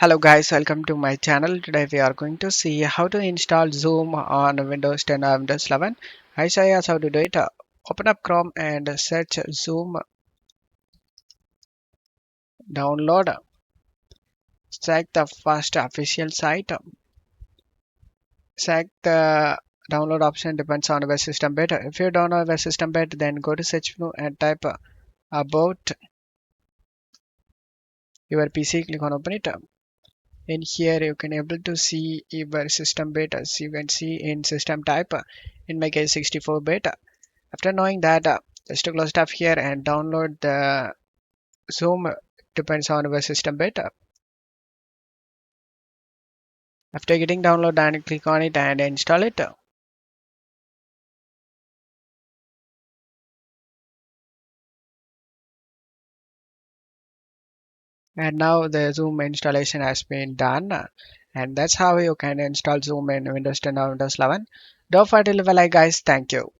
Hello guys, welcome to my channel. Today we are going to see how to install Zoom on Windows 10 or Windows 11. I say us how to do it. Open up Chrome and search Zoom, download, select the first official site, select the download option depends on web system beta. If you don't know web system beta, then go to search menu and type about your PC, click on open it. In here you can able to see your system beta. So you can see in system type, in my case 64 beta. After knowing that, just to close stuff here and download the Zoom depends on your system beta. After getting download and click on it and install it. And now the Zoom installation has been done. And that's how you can install Zoom in Windows 10 or Windows 11. Don't forget to leave a like guys. Thank you.